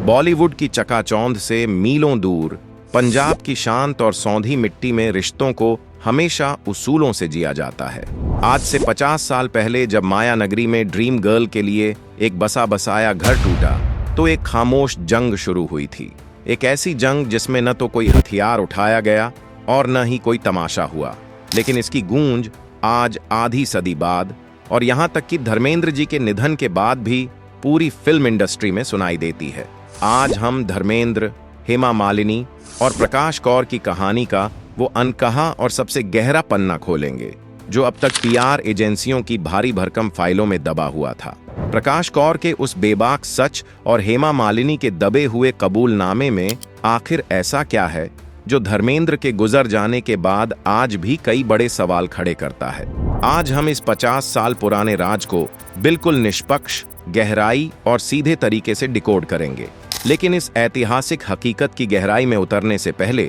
बॉलीवुड की चकाचौंध से मीलों दूर पंजाब की शांत और सौंधी मिट्टी में रिश्तों को हमेशा उसूलों से जिया जाता है। आज से 50 साल पहले जब माया नगरी में ड्रीम गर्ल के लिए एक बसा बसाया घर टूटा तो एक खामोश जंग शुरू हुई थी। एक ऐसी जंग जिसमें न तो कोई हथियार उठाया गया और न ही कोई तमाशा हुआ, लेकिन इसकी गूंज आज आधी सदी बाद और यहाँ तक कि धर्मेंद्र जी के निधन के बाद भी पूरी फिल्म इंडस्ट्री में सुनाई देती है। आज हम धर्मेंद्र, हेमा मालिनी और प्रकाश कौर की कहानी का वो अनकहा और सबसे गहरा पन्ना खोलेंगे जो अब तक पीआर एजेंसियों की भारी भरकम फाइलों में दबा हुआ था। प्रकाश कौर के उस बेबाक सच और हेमा मालिनी के दबे हुए कबूलनामे में आखिर ऐसा क्या है जो धर्मेंद्र के गुजर जाने के बाद आज भी कई बड़े सवाल खड़े करता है। आज हम इस 50 साल पुराने राज को बिल्कुल निष्पक्ष, गहराई और सीधे तरीके से डिकोड करेंगे। लेकिन इस ऐतिहासिक हकीकत की गहराई में उतरने से पहले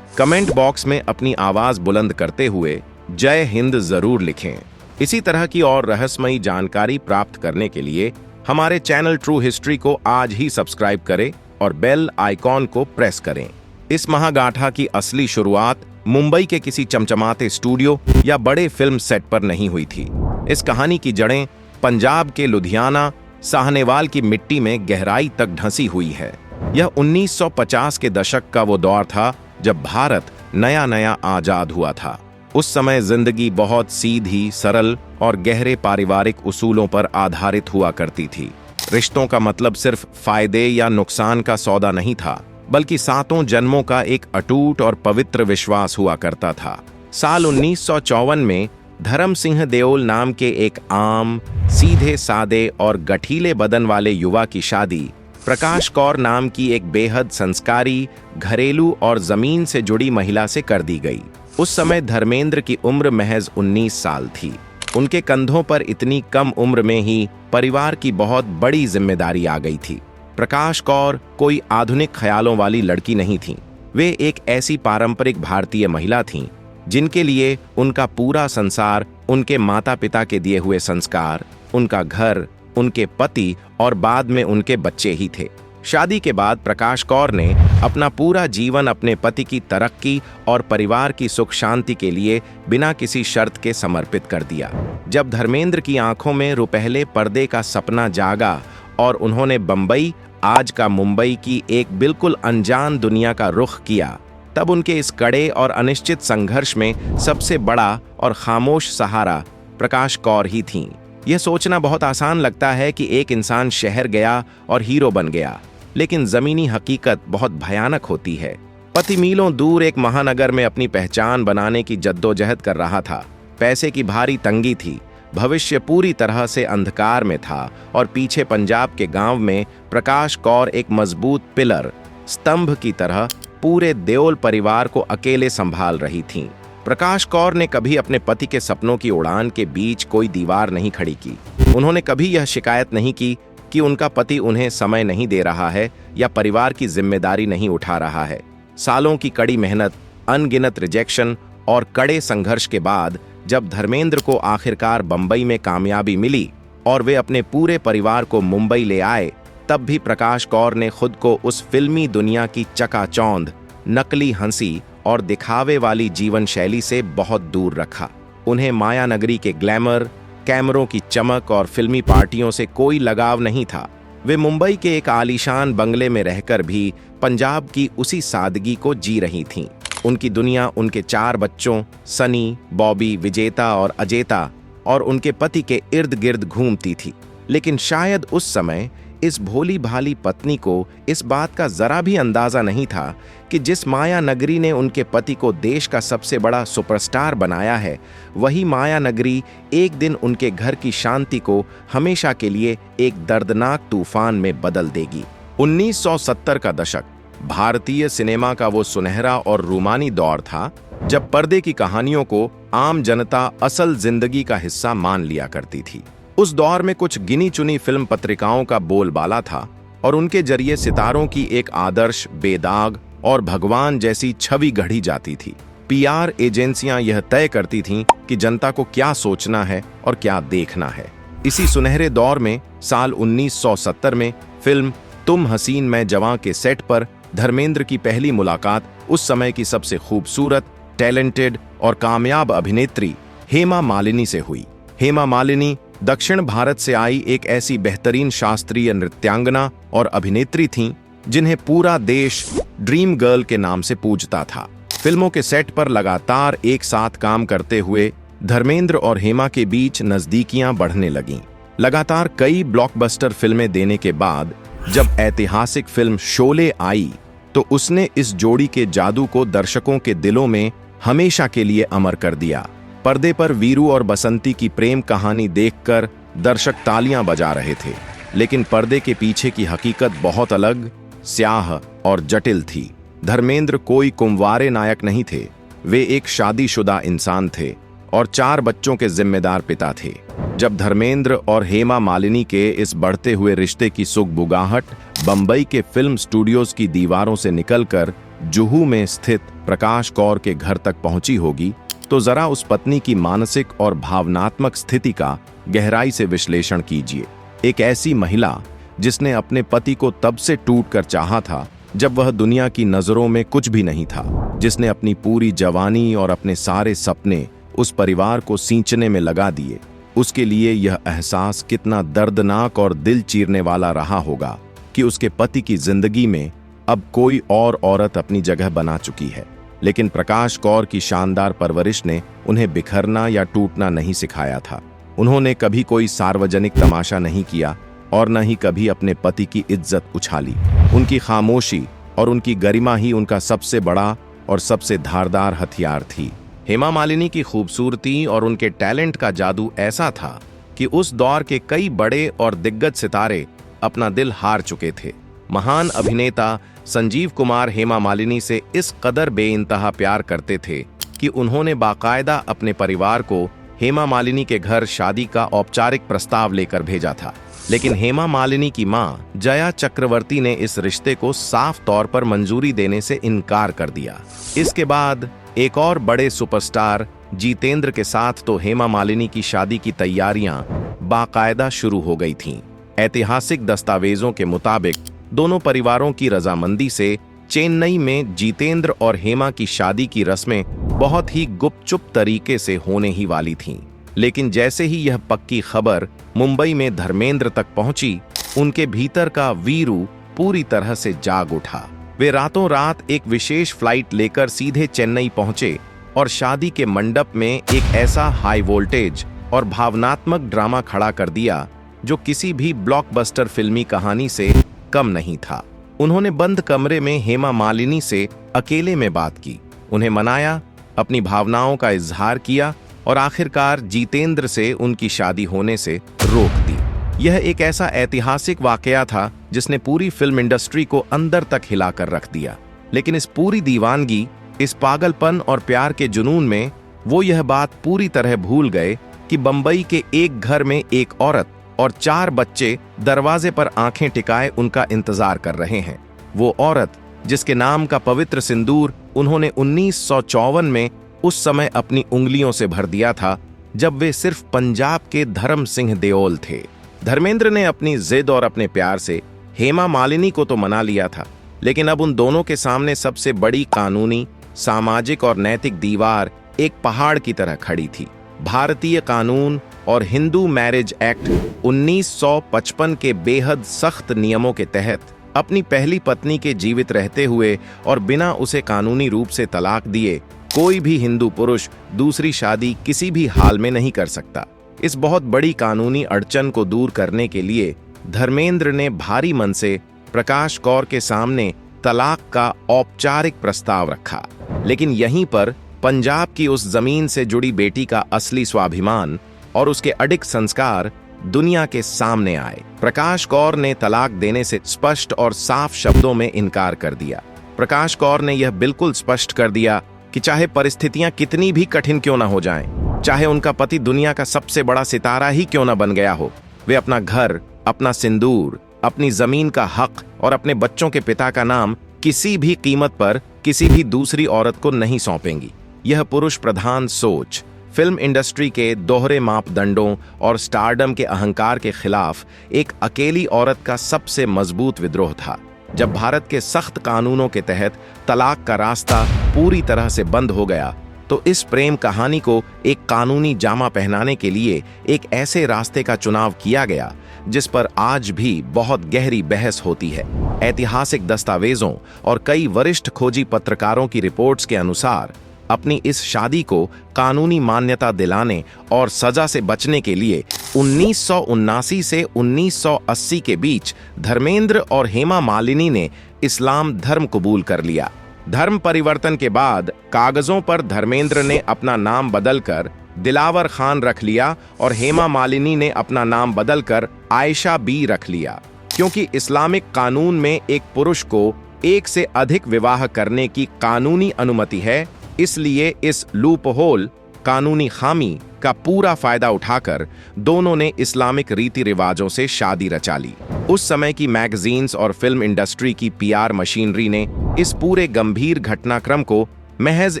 कमेंट बॉक्स में अपनी आवाज बुलंद करते हुए जय हिंद जरूर लिखें। इसी तरह की और रहस्यमयी जानकारी प्राप्त करने के लिए हमारे चैनल ट्रू हिस्ट्री को आज ही सब्सक्राइब करें और बेल आइकॉन को प्रेस करें। इस महागाथा की असली शुरुआत मुंबई के किसी चमचमाते स्टूडियो या बड़े फिल्म सेट पर नहीं हुई थी। इस कहानी की जड़ें पंजाब के लुधियाना साहनेवाल की मिट्टी में गहराई तक ढंसी हुई है। यह 1950 के दशक का वो दौर था जब भारत नया नया आजाद हुआ था। उस समय जिंदगी बहुत सीधी, सरल और गहरे पारिवारिक उसूलों पर आधारित हुआ करती थी। रिश्तों का मतलब सिर्फ फायदे या नुकसान का सौदा नहीं था, बल्कि सातों जन्मों का एक अटूट और पवित्र विश्वास हुआ करता था। साल 1954 में धर्म सिंह देओल नाम के एक आम, सीधे सादे और गठीले बदन वाले युवा की शादी प्रकाश कौर नाम की एक बेहद संस्कारी, घरेलू और जमीन से जुड़ी महिला से कर दी गई। उस समय धर्मेंद्र की उम्र महज 19 साल थी। उनके कंधों पर इतनी कम उम्र में ही परिवार की बहुत बड़ी जिम्मेदारी आ गई थी। प्रकाश कौर कोई आधुनिक ख्यालों वाली लड़की नहीं थी। वे एक ऐसी पारंपरिक भारतीय महिला थीं जिनके लिए उनका पूरा संसार उनके माता पिता के दिए हुए संस्कार, उनका घर, उनके पति और बाद में उनके बच्चे ही थे। शादी के बाद प्रकाश कौर ने अपना पूरा जीवन अपने पति की तरक्की और परिवार की सुख शांति के लिए बिना किसी शर्त के समर्पित कर दिया। जब धर्मेंद्र की आंखों में रुपहले पर्दे का सपना जागा और उन्होंने बंबई, आज का मुंबई की एक बिल्कुल अनजान दुनिया का रुख किया, तब उनके इस कड़े और अनिश्चित संघर्ष में सबसे बड़ा और खामोश सहारा प्रकाश कौर ही थीं। यह सोचना बहुत आसान लगता है कि एक इंसान शहर गया और हीरो बन गया, लेकिन जमीनी हकीकत बहुत भयानक होती है। पति मीलों दूर एक महानगर में अपनी पहचान बनाने की जद्दोजहद कर रहा था। पैसे की भारी तंगी थी, भविष्य पूरी तरह से अंधकार में था और पीछे पंजाब के गांव में प्रकाश कौर एक मजबूत पिलर, स्तंभ की तरह पूरे देओल परिवार को अकेले संभाल रही थीं। प्रकाश कौर ने कभी अपने पति के सपनों की उड़ान के बीच कोई दीवार नहीं खड़ी की। उन्होंने कभी यह शिकायत नहीं की कि उनका पति उन्हें समय नहीं दे रहा है या परिवार की जिम्मेदारी नहीं उठा रहा है। सालों की कड़ी मेहनत, अनगिनत रिजेक्शन और कड़े संघर्ष के बाद जब धर्मेंद्र को आखिरकार बंबई में कामयाबी मिली और वे अपने पूरे परिवार को मुंबई ले आए, तब भी प्रकाश कौर ने खुद को उस फिल्मी दुनिया की चकाचौंध, नकली हंसी और दिखावे वाली जीवन शैली से बहुत दूर रखा। उन्हें माया नगरी के ग्लैमर, कैमरों की चमक और फिल्मी पार्टियों से कोई लगाव नहीं था। वे मुंबई के एक आलीशान बंगले में रहकर भी पंजाब की उसी सादगी को जी रही थीं। उनकी दुनिया उनके 4 बच्चों सनी, बॉबी, विजेता और अजेता और उनके पति के इर्द गिर्द घूमती थी। लेकिन शायद उस समय इस भोली भाली पत्नी को इस बात का जरा भी अंदाजा नहीं था कि जिस माया नगरी ने उनके पति को देश का सबसे बड़ा सुपरस्टार बनाया है, वही माया नगरी एक दिन उनके घर की शांति को हमेशा के लिए एक दर्दनाक तूफान में बदल देगी। 1970 का दशक भारतीय सिनेमा का वो सुनहरा और रूमानी दौर था जब पर्दे की कहानियों को आम जनता असल जिंदगी का हिस्सा मान लिया करती थी। उस दौर में कुछ गिनी चुनी फिल्म पत्रिकाओं का बोलबाला था और उनके जरिए सितारों की एक आदर्श, बेदाग और भगवान जैसी छवि गढ़ी जाती थी। पीआर एजेंसियां यह तय करती थीं कि जनता को क्या सोचना है और क्या देखना है। इसी सुनहरे दौर में साल 1970 में फिल्म तुम हसीन मैं जवां के सेट पर धर्मेंद्र की पहली मुलाकात उस समय की सबसे खूबसूरत, टैलेंटेड और कामयाब अभिनेत्री हेमा मालिनी से हुई। हेमा मालिनी दक्षिण भारत से आई एक ऐसी बेहतरीन शास्त्रीय नृत्यांगना और अभिनेत्री थीं जिन्हें पूरा देश ड्रीम गर्ल के नाम से पूजता था। फिल्मों के सेट पर लगातार एक साथ काम करते हुए धर्मेंद्र और हेमा के बीच नजदीकियां बढ़ने लगीं। लगातार कई ब्लॉकबस्टर फिल्में देने के बाद जब ऐतिहासिक फिल्म शोले आई तो उसने इस जोड़ी के जादू को दर्शकों के दिलों में हमेशा के लिए अमर कर दिया। पर्दे पर वीरू और बसंती की प्रेम कहानी देखकर दर्शक तालियां बजा रहे थे, लेकिन पर्दे के पीछे की हकीकत बहुत अलग, स्याह और जटिल थी। धर्मेंद्र कोई कुंवारे नायक नहीं थे, वे एक शादीशुदा इंसान थे और 4 बच्चों के जिम्मेदार पिता थे। जब धर्मेंद्र और हेमा मालिनी के इस बढ़ते हुए रिश्ते की सुगबुगाहट बंबई के फिल्म स्टूडियोज की दीवारों से निकलकर जुहू में स्थित प्रकाश कौर के घर तक पहुंची होगी, तो जरा उस पत्नी की मानसिक और भावनात्मक स्थिति का गहराई से विश्लेषण कीजिए। एक ऐसी महिला जिसने अपने पति को तब से टूटकर चाहा था जब वह दुनिया की नजरों में कुछ भी नहीं था, जिसने अपनी पूरी जवानी और अपने सारे सपने उस परिवार को सींचने में लगा दिए। उसके लिए यह एहसास कितना दर्दनाक और दिल चीरने वाला रहा होगा कि उसके पति की जिंदगी में अब कोई और औरत अपनी जगह बना चुकी है। लेकिन प्रकाश कौर की शानदार परवरिश ने उन्हें बिखरना या टूटना नहीं सिखाया था। उन्होंने कभी कोई सार्वजनिक तमाशा नहीं किया और न ही कभी अपने पति की इज्जत उछाली। उनकी खामोशी और उनकी गरिमा ही उनका सबसे बड़ा और सबसे धारदार हथियार थी। हेमा मालिनी की खूबसूरती और उनके टैलेंट का जादू ऐसा था कि उस दौर के कई बड़े और दिग्गज सितारे अपना दिल हार चुके थे। महान अभिनेता संजीव कुमार हेमा मालिनी से इस कदर बेइंतहा प्यार करते थे कि उन्होंने बाकायदा अपने परिवार को हेमा मालिनी के घर शादी का औपचारिक प्रस्ताव लेकर भेजा था। लेकिन हेमा मालिनी की मां जया चक्रवर्ती ने इस रिश्ते को साफ तौर पर मंजूरी देने से इनकार कर दिया। इसके बाद एक और बड़े सुपरस्टार जितेंद्र के साथ तो हेमा मालिनी की शादी की तैयारियां बाकायदा शुरू हो गई थीं। ऐतिहासिक दस्तावेजों के मुताबिक दोनों परिवारों की रजामंदी से चेन्नई में जितेंद्र और हेमा की शादी की रस्में बहुत ही गुपचुप तरीके से होने ही वाली थीं। लेकिन जैसे ही यह पक्की खबर मुंबई में धर्मेंद्र तक पहुंची, उनके भीतर का वीरू पूरी तरह से जाग उठा। वे रातों रात एक विशेष फ्लाइट लेकर सीधे चेन्नई पहुंचे और शादी के मंडप में एक ऐसा हाई वोल्टेज और भावनात्मक ड्रामा खड़ा कर दिया जो किसी भी ब्लॉकबस्टर फिल्मी कहानी से कम नहीं था। उन्होंने बंद कमरे में हेमा मालिनी से अकेले में बात की, उन्हें मनाया, अपनी भावनाओं का इजहार किया और आखिरकार जितेंद्र से उनकी शादी होने से रोक दी। यह एक ऐसा ऐतिहासिक वाकया था जिसने पूरी फिल्म इंडस्ट्री को अंदर तक हिलाकर रख दिया। लेकिन इस पूरी दीवानगी, इस पागलपन और प्यार के जुनून में वो यह बात पूरी तरह भूल गए कि बंबई के एक घर में एक औरत और 4 बच्चे दरवाजे पर आंखें टिकाए उनका इंतजार कर रहे हैं। वो औरत जिसके नाम का पवित्र सिंदूर उन्होंने 1954 में उस समय अपनी उंगलियों से भर दिया था, जब वे सिर्फ पंजाब के धर्म सिंह देओल थे। धर्मेंद्र ने अपनी जिद और अपने प्यार से हेमा मालिनी को तो मना लिया था, लेकिन अब उन दोनों के सामने सबसे बड़ी कानूनी, सामाजिक और नैतिक दीवार एक पहाड़ की तरह खड़ी थी। भारतीय कानून और हिंदू मैरिज एक्ट 1955 के बेहद सख्त नियमों के तहत अपनी पहली पत्नी के जीवित रहते हुए और बिना उसे कानूनी रूप से तलाक दिए कोई भी हिंदू पुरुष दूसरी शादी किसी भी हाल में नहीं कर सकता। इस बहुत बड़ी कानूनी अड़चन को दूर करने के लिए धर्मेंद्र ने भारी मन से प्रकाश कौर के सामने तलाक का औपचारिक प्रस्ताव रखा। लेकिन यहीं पर पंजाब की उस जमीन से जुड़ी बेटी का असली स्वाभिमान और उसके अडिग संस्कार दुनिया के सामने आए। प्रकाश कौर ने तलाक देने से स्पष्ट और साफ शब्दों में इनकार कर दिया। प्रकाश कौर ने यह बिल्कुल स्पष्ट कर दिया कि चाहे परिस्थितियां कितनी भी कठिन क्यों ना हो जाएं, चाहे उनका पति दुनिया का सबसे बड़ा सितारा ही क्यों ना बन गया हो, वे अपना घर, अपना सिंदूर, अपनी जमीन का हक और अपने बच्चों के पिता का नाम किसी भी कीमत पर किसी भी दूसरी औरत को नहीं सौंपेंगी। यह पुरुष प्रधान सोच फिल्म इंडस्ट्री के दोहरे मापदंडों और स्टारडम के अहंकार के खिलाफ एक अकेली औरत का सबसे मजबूत विद्रोह था। जब भारत के सख्त कानूनों के तहत तलाक का रास्ता पूरी तरह से बंद हो गया, तो इस प्रेम कहानी को एक कानूनी जामा पहनाने के लिए एक ऐसे रास्ते का चुनाव किया गया जिस पर आज भी बहुत गहरी बहस होती है। ऐतिहासिक दस्तावेजों और कई वरिष्ठ खोजी पत्रकारों की रिपोर्ट्स के अनुसार अपनी इस शादी को कानूनी मान्यता दिलाने और सजा से बचने के लिए 1979 से 1980 के बीच धर्मेंद्र और हेमा मालिनी ने इस्लाम धर्म कबूल कर लिया। धर्म परिवर्तन के बाद कागजों पर धर्मेंद्र ने अपना नाम बदलकर दिलावर खान रख लिया और हेमा मालिनी ने अपना नाम बदलकर आयशा बी रख लिया। क्योंकि इस्लामिक कानून में एक पुरुष को एक से अधिक विवाह करने की कानूनी अनुमति है, इसलिए इस लूपहोल कानूनी खामी का पूरा फायदा उठाकर दोनों ने इस्लामिक रीति रिवाजों से शादी रचा ली। उस समय की मैगजीन्स और फिल्म इंडस्ट्री की पीआर मशीनरी ने इस पूरे गंभीर घटनाक्रम को महज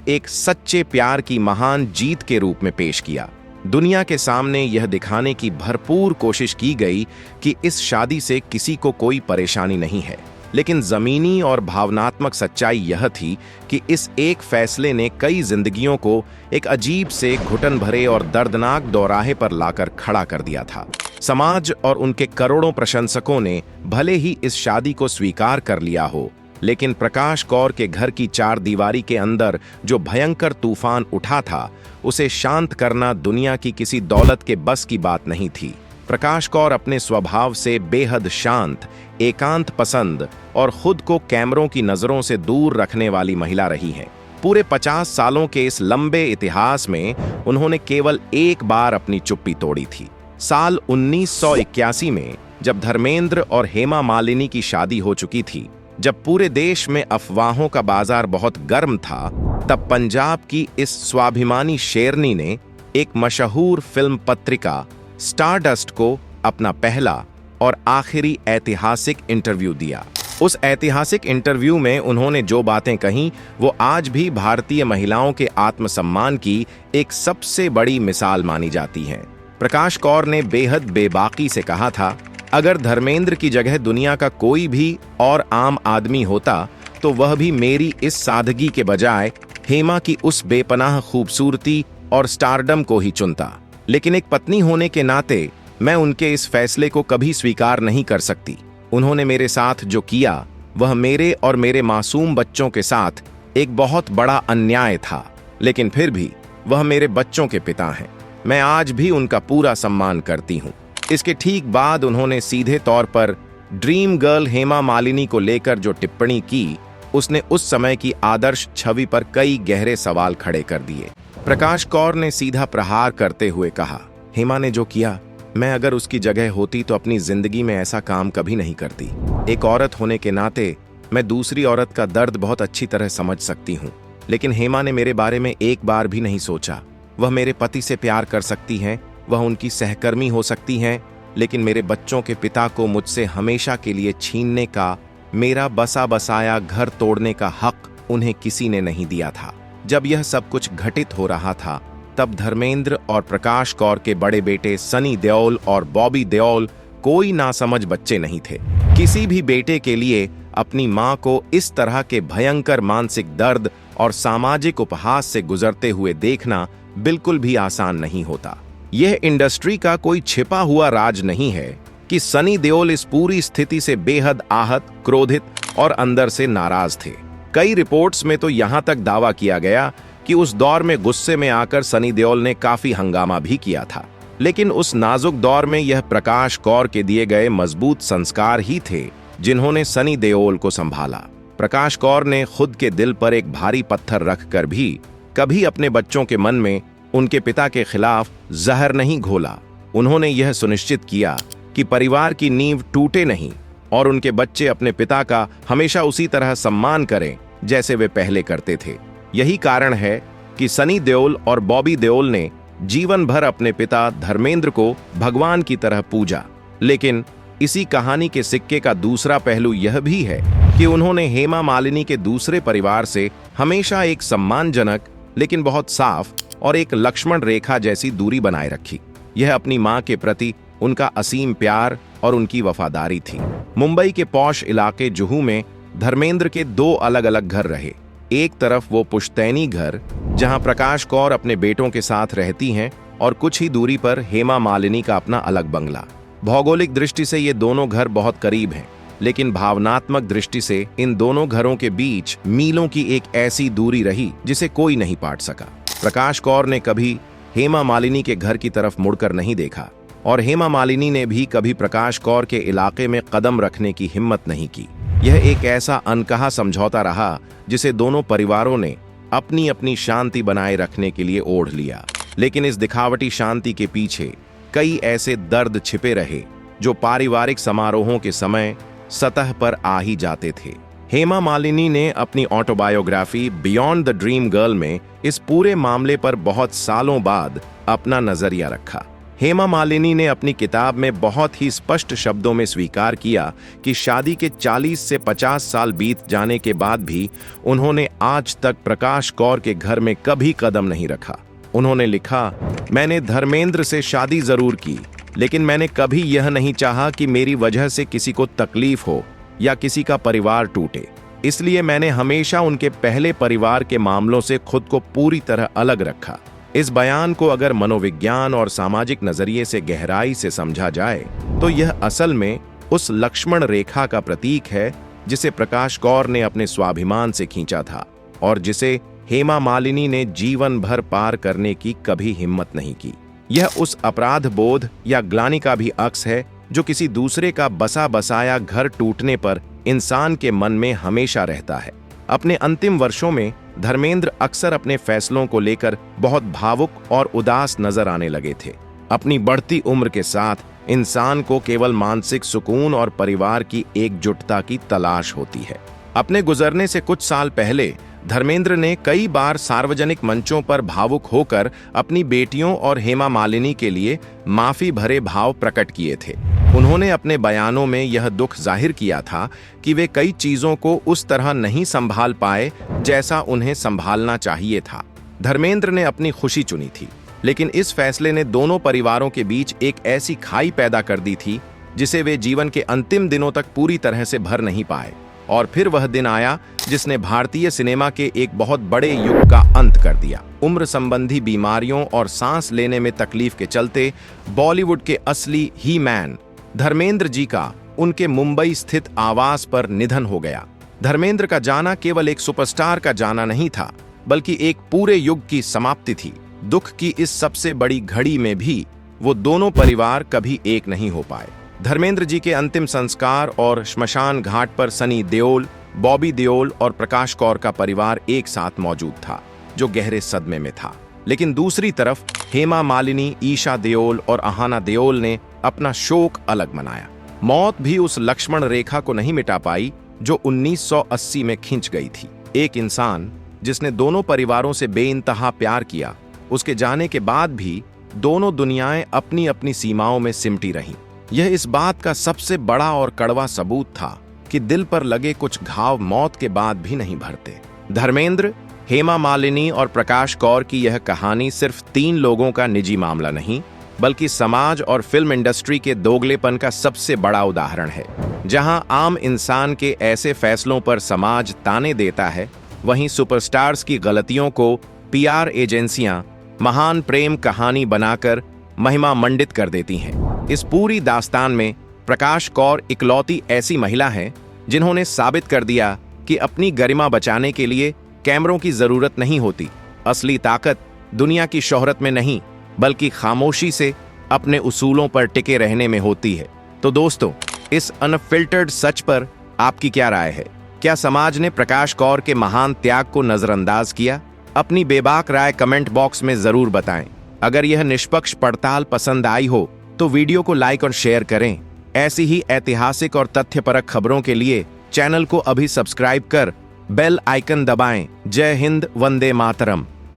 एक सच्चे प्यार की महान जीत के रूप में पेश किया। दुनिया के सामने यह दिखाने की भरपूर कोशिश की गई कि इस शादी से किसी को कोई परेशानी नहीं है, लेकिन जमीनी और भावनात्मक सच्चाई यह थी कि इस एक फैसले ने कई जिंदगियों को एक अजीब से घुटन भरे और दर्दनाक दौराहे पर लाकर खड़ा कर दिया था। समाज और उनके करोड़ों प्रशंसकों ने भले ही इस शादी को स्वीकार कर लिया हो, लेकिन प्रकाश कौर के घर की चार दीवारी के अंदर जो भयंकर तूफान उठा था, उसे शांत करना दुनिया की किसी दौलत के बस की बात नहीं थी। प्रकाश कौर अपने स्वभाव से बेहद शांत, एकांत पसंद और खुद को कैमरों की नजरों से दूर रखने वाली महिला रही हैं। पूरे 50 सालों के इस लंबे इतिहास में उन्होंने केवल एक बार अपनी चुप्पी तोड़ी थी। साल 1981 में जब धर्मेंद्र और हेमा मालिनी की शादी हो चुकी थी, जब पूरे देश में अफवाहों का बाजार बहुत गर्म था, तब पंजाब की इस स्वाभिमानी शेरनी ने एक मशहूर फिल्म पत्रिका स्टारडस्ट को अपना पहला और आखिरी ऐतिहासिक इंटरव्यू दिया। उस ऐतिहासिक इंटरव्यू में उन्होंने जो बातें कहीं, वो आज भी भारतीय महिलाओं के आत्मसम्मान की एक सबसे बड़ी मिसाल मानी जाती हैं। प्रकाश कौर ने बेहद बेबाकी से कहा था, अगर धर्मेंद्र की जगह दुनिया का कोई भी और आम आदमी होता तो वह भी मेरी इस सादगी के बजाय हेमा की उस बेपनाह खूबसूरती और स्टारडम को ही चुनता। लेकिन एक पत्नी होने के नाते मैं उनके इस फैसले को कभी स्वीकार नहीं कर सकती। उन्होंने मेरे साथ जो किया वह मेरे और मेरे मासूम बच्चों के साथ एक बहुत बड़ा अन्याय था, लेकिन फिर भी वह मेरे बच्चों के पिता हैं। मैं आज भी उनका पूरा सम्मान करती हूँ। इसके ठीक बाद उन्होंने सीधे तौर पर ड्रीम गर्ल हेमा मालिनी को लेकर जो टिप्पणी की, उसने उस समय की आदर्श छवि पर कई गहरे सवाल खड़े कर दिए। प्रकाश कौर ने सीधा प्रहार करते हुए कहा, हेमा ने जो किया, मैं अगर उसकी जगह होती तो अपनी जिंदगी में ऐसा काम कभी नहीं करती। एक औरत होने के नाते मैं दूसरी औरत का दर्द बहुत अच्छी तरह समझ सकती हूँ, लेकिन हेमा ने मेरे बारे में एक बार भी नहीं सोचा। वह मेरे पति से प्यार कर सकती हैं, वह उनकी सहकर्मी हो सकती हैं, लेकिन मेरे बच्चों के पिता को मुझसे हमेशा के लिए छीनने का, मेरा बसा बसाया घर तोड़ने का हक उन्हें किसी ने नहीं दिया था। जब यह सब कुछ घटित हो रहा था, तब धर्मेंद्र और प्रकाश कौर के बड़े बेटे सनी देओल और बॉबी देओल कोई नासमझ बच्चे नहीं थे। किसी भी बेटे के लिए अपनी मां को इस तरह के भयंकर मानसिक दर्द और सामाजिक उपहास से गुजरते हुए देखना बिल्कुल भी आसान नहीं होता। यह इंडस्ट्री का कोई छिपा हुआ राज नहीं है कि सनी देओल इस पूरी स्थिति से बेहद आहत, क्रोधित और अंदर से नाराज थे। कई रिपोर्ट्स में तो यहां तक दावा किया गया कि उस दौर में गुस्से में आकर सनी देओल ने काफी हंगामा भी किया था। लेकिन उस नाजुक दौर में यह प्रकाश कौर के दिए गए मजबूत संस्कार ही थे जिन्होंने सनी देओल को संभाला। प्रकाश कौर ने खुद के दिल पर एक भारी पत्थर रखकर भी कभी अपने बच्चों के मन में उनके पिता के खिलाफ जहर नहीं घोला। उन्होंने यह सुनिश्चित किया कि परिवार की नींव टूटे नहीं और उनके बच्चे अपने पिता का हमेशा उसी तरह सम्मान करें जैसे वे पहले करते थे। यही कारण है कि सनी देओल और बॉबी देओल ने जीवन भर अपने पिता धर्मेंद्र को भगवान की तरह पूजा। लेकिन इसी कहानी के सिक्के का दूसरा पहलू यह भी है कि उन्होंने हेमा मालिनी के दूसरे परिवार से हमेशा एक सम्मानजनक लेकिन बहुत साफ और एक लक्ष्मण रेखा जैसी दूरी बनाए रखी। यह अपनी मां के प्रति उनका असीम प्यार और उनकी वफादारी थी। मुंबई के पॉश इलाके जुहू में धर्मेंद्र के 2 अलग अलग घर रहे। एक तरफ वो पुश्तैनी घर जहां प्रकाश कौर अपने बेटों के साथ रहती हैं, और कुछ ही दूरी पर हेमा मालिनी का अपना अलग बंगला। भौगोलिक दृष्टि से ये दोनों घर बहुत करीब हैं, लेकिन भावनात्मक दृष्टि से इन दोनों घरों के बीच मीलों की एक ऐसी दूरी रही जिसे कोई नहीं पाट सका। प्रकाश कौर ने कभी हेमा मालिनी के घर की तरफ मुड़कर नहीं देखा, और हेमा मालिनी ने भी कभी प्रकाश कौर के इलाके में कदम रखने की हिम्मत नहीं की। यह एक ऐसा अनकहा समझौता रहा जिसे दोनों परिवारों ने अपनी अपनी शांति बनाए रखने के लिए ओढ़ लिया। लेकिन इस दिखावटी शांति के पीछे कई ऐसे दर्द छिपे रहे जो पारिवारिक समारोहों के समय सतह पर आ ही जाते थे। हेमा मालिनी ने अपनी autobiography beyond the dream girl में इस पूरे मामले पर बहुत सालों बाद अपना नजरिया रखा। हेमा मालिनी ने अपनी किताब में बहुत ही स्पष्ट शब्दों में स्वीकार किया कि शादी के 40 से 50 साल बीत जाने के बाद भी उन्होंने आज तक प्रकाश कौर के घर में कभी कदम नहीं रखा। उन्होंने लिखा, मैंने धर्मेंद्र से शादी जरूर की, लेकिन मैंने कभी यह नहीं चाहा कि मेरी वजह से किसी को तकलीफ हो या किसी का परिवार टूटे। इसलिए मैंने हमेशा उनके पहले परिवार के मामलों से खुद को पूरी तरह अलग रखा। इस बयान को अगर मनोविज्ञान और सामाजिक नजरिए से गहराई से समझा जाए तो यह असल में उस लक्ष्मण रेखा का प्रतीक है जिसे प्रकाश कौर ने अपने स्वाभिमान से खींचा था, और जिसे हेमा मालिनी ने जीवन भर पार करने की कभी हिम्मत नहीं की। यह उस अपराध बोध या ग्लानि का भी अक्स है जो किसी दूसरे का बसा बसाया घर टूटने पर इंसान के मन में हमेशा रहता है। अपने अंतिम वर्षों में धर्मेंद्र अक्सर अपने फैसलों को लेकर बहुत भावुक और उदास नजर आने लगे थे। अपनी बढ़ती उम्र के साथ इंसान को केवल मानसिक सुकून और परिवार की एकजुटता की तलाश होती है। अपने गुजरने से कुछ साल पहले धर्मेंद्र ने कई बार सार्वजनिक मंचों पर भावुक होकर अपनी बेटियों और हेमा मालिनी के लिए माफी भरे भाव प्रकट किए थे। उन्होंने अपने बयानों में यह दुख जाहिर किया था कि वे कई चीजों को उस तरह नहीं संभाल पाए जैसा उन्हें संभालना चाहिए था। धर्मेंद्र ने अपनी खुशी चुनी थी, लेकिन इस फैसले ने दोनों परिवारों के बीच एक ऐसी खाई पैदा कर दी थी जिसे वे जीवन के अंतिम दिनों तक पूरी तरह से भर नहीं पाए। और फिर वह दिन आया जिसने भारतीय सिनेमा के एक बहुत बड़े युग का अंत कर दिया। उम्र संबंधी बीमारियों और सांस लेने में तकलीफ के चलते बॉलीवुड के असली ही मैन धर्मेंद्र जी का उनके मुंबई स्थित आवास पर निधन हो गया। धर्मेंद्र का जाना केवल एक सुपरस्टार का जाना नहीं था, बल्कि एक पूरे युग की समाप्ति थी। दुख की इस सबसे बड़ी घड़ी में भी वो दोनों परिवार कभी एक नहीं हो पाए। धर्मेंद्र जी के अंतिम संस्कार और श्मशान घाट पर सनी देओल, बॉबी देओल और प्रकाश कौर का परिवार एक साथ मौजूद था, जो गहरे सदमे में था। लेकिन दूसरी तरफ हेमा मालिनी, ईशा देओल और अहाना देओल ने अपना शोक अलग मनाया। मौत भी उस लक्ष्मण रेखा को नहीं मिटा पाई जो 1980 में खिंच गई थी। एक इंसान जिसने दोनों परिवारों से बेइंतहा प्यार किया, उसके जाने के बाद भी दोनों दुनियाएं अपनी अपनी सीमाओं में सिमटी रहीं। यह इस बात का सबसे बड़ा और कड़वा सबूत था कि दिल पर लगे कुछ घाव मौत के बाद भी नहीं भरते। धर्मेंद्र, हेमा मालिनी और प्रकाश कौर की यह कहानी सिर्फ 3 लोगों का निजी मामला नहीं, बल्कि समाज और फिल्म इंडस्ट्री के दोगलेपन का सबसे बड़ा उदाहरण है। जहां आम इंसान के ऐसे फैसलों पर समाज ताने देता है, वहीं सुपरस्टार्स की गलतियों को पीआर एजेंसियां महान प्रेम कहानी बनाकर महिमा मंडित कर देती हैं। इस पूरी दास्तान में प्रकाश कौर इकलौती ऐसी महिला है जिन्होंने साबित कर दिया कि अपनी गरिमा बचाने के लिए कैमरों की जरूरत नहीं होती। असली ताकत दुनिया की शोहरत में नहीं, बल्कि खामोशी से अपने उसूलों पर टिके रहने में होती है। तो दोस्तों, इस अनफिल्टर्ड सच पर आपकी क्या राय है? क्या समाज ने प्रकाश कौर के महान त्याग को नजरअंदाज किया? अपनी बेबाक राय कमेंट बॉक्स में जरूर बताएं। अगर यह निष्पक्ष पड़ताल पसंद आई हो तो वीडियो को लाइक और शेयर करें। ऐसी ही ऐतिहासिक और तथ्यपरक खबरों के लिए चैनल को अभी सब्सक्राइब कर बेल आइकन दबाएं। जय हिंद, वंदे मातरम।